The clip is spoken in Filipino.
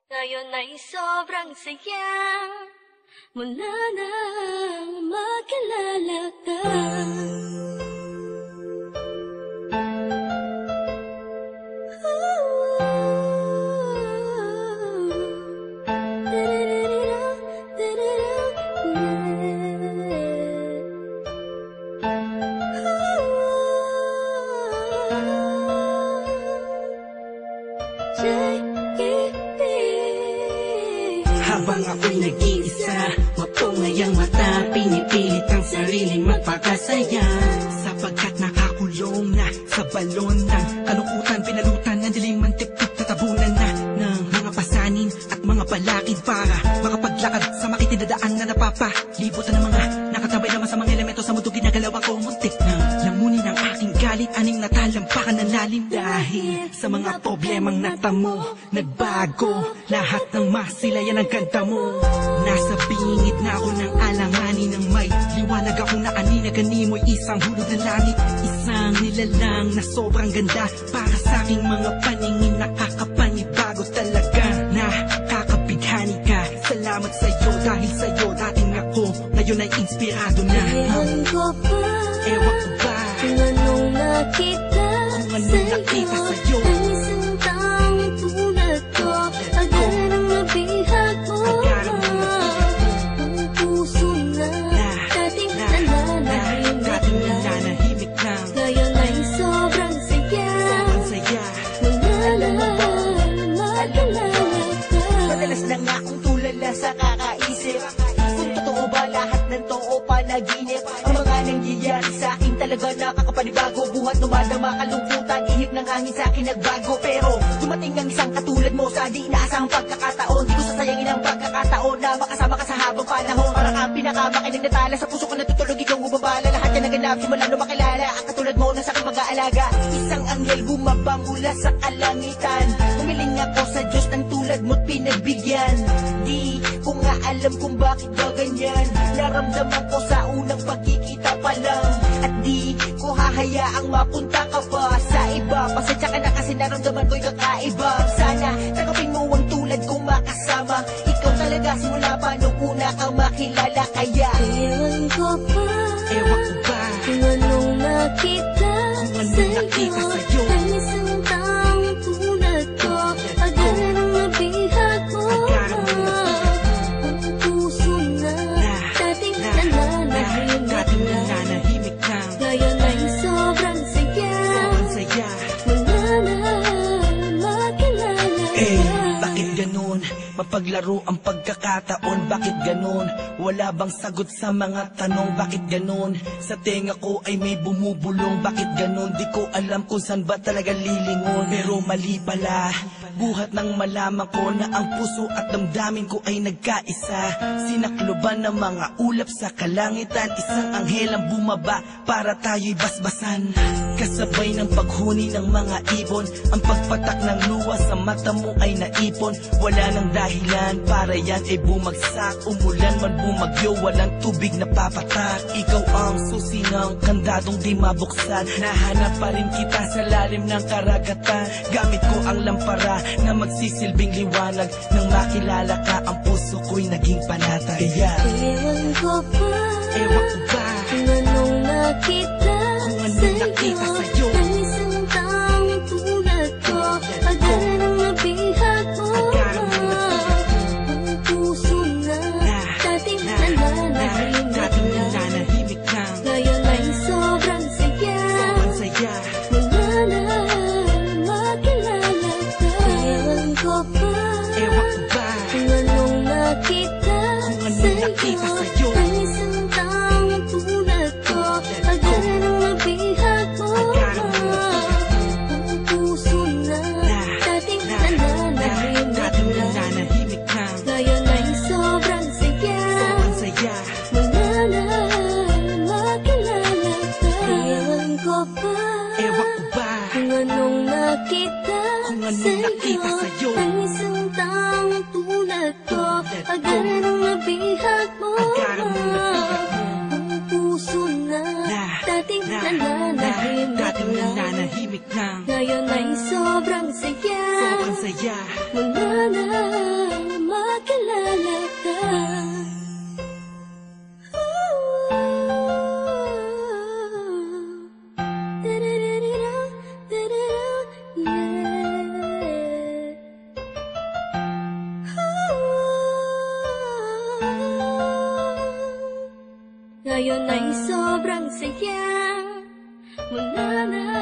Ngayon ay sobrang saya mula nang makilala ka. Habang ako'y nag-iisa, mapungayang mata, pinipilit ang sariling magpakasaya. Sapagkat nakakulong na sa balon ng kalungkutan, pinalutan ng dilim ang tip-tip, tatabunan na ng mga pasanin at mga balakid para makapaglakad sa makitidadaan na napapalibutan ng mga nakatabay naman sa mga elemento sa mundo. Ginagalaw ako, muntik na lamunin ang aking galit, aning natalampakan ng lalim. Dahil sa mga problemang natamo, nagbago lahat ng masilayan ang ganda mo. Nasa bingit na ako ng alanganin ng may liwanag ako na anina, ganimoy isang hulog ng langit. Isang nilalang na sobrang ganda para sa aking mga paningin, nakakapanibago talaga. Nakakabighani ka, salamat sa'yo, dahil sa'yo dating ako ngayon ay inspirado na. Ewan ko ba, ewan ko ba kung anong nakita sa'yo, ang isang taong tulad ko, agad ang mabihag mo. Ang puso na dating nananahimik lang, ngayon ay sobrang saya mula nang makilala ka. Madalas na nga akong tulala sa kakaisip kung totoo ba lahat ng to o panaginip. Ang mga nangyayari sa akin talaga nakakapanibago. Buhat dumadama, kalungkutan, ihip ng hangin sa akin nagbago. Pero dumating ang isang katulad mo sa di inaasahang pagkakataon. Di ko sasayangin ang pagkakataon na makasama ka sa habang panahon. Para kang pinakamakinig na tala, sa puso ko natutulog, ikaw bumabala. Lahat yan naganap, simula nung makilala ang katulad mo na sa aking mag-aalaga. Isang anghel bumaba mula sa kalangitan. Humiling ako sa Diyos ng tulad mo't pinagbigyan. Di ko nga alam kung bakit ba ganyan. Naramdaman ko sa unang pagkikita pa lang. At di ko hahayaang mapunta ka pa sa iba. Pasensya ka na kasi naramdaman ko'y kakaiba. Sana tanggapin mo ang tulad kong makasama. Ikaw talaga simula pa nung una kang makilala. Kaya Ewan ko ba, ewan ko ba kung anong nakita sa'yo, ang isang taong tulad ko, agad ang mabihag mo. Ang puso na dating nananahimik lang, ngayon ay sobrang saya mula nang makilala ka. Bakit ganun? Mapaglaro ang pagkakataon, bakit ganun? Wala bang sagot sa mga tanong, bakit ganun? Sa tenga ko ay may bumubulong, bakit ganun? Di ko alam kung saan ba talaga lilingon. Pero mali pala, buhat nang malaman ko na ang puso at damdamin ko ay nagkaisa. Sinakloban ng mga ulap sa kalangitan, isang anghel ang bumaba para tayo'y basbasan. Kasabay ng paghuni ng mga ibon, ang pagpatak ng luha sa mata mo ay naipon. Wala nang dahilan para yan ay bumagsak. Umulan man bumagyo, walang tubig na papatak. Ikaw ang susi ng kandadong di mabuksan. Nahanap pa rin kita sa lalim ng karagatan. Gamit ko ang lampara na magsisilbing liwanag. Nang makilala ka, ang puso ko'y naging panatag. Kaya Ewan ko ba, kung anong nakita sa'yo, ang isang taong tulad ko, agad ang mabihag mo. Ang puso na dating nananahimik lang, ngayon ay sobrang saya mula nang makilala ka. Ewan ko ba, kung anong nakita sa'yo, ang isang taong tulad ko, agad ang mabihag mo. Ang puso na dating nananahimik lang, ngayon ay sobrang saya mula nang makilala ka. Ewan ko ba, kung anong nakita sa'yo, ang isang taong tulad ko, agad ang mabihag mo. Ang puso na dating nananahimik lang, ngayon ay sobrang saya saya mula na Ngayon ay sobrang saya mo na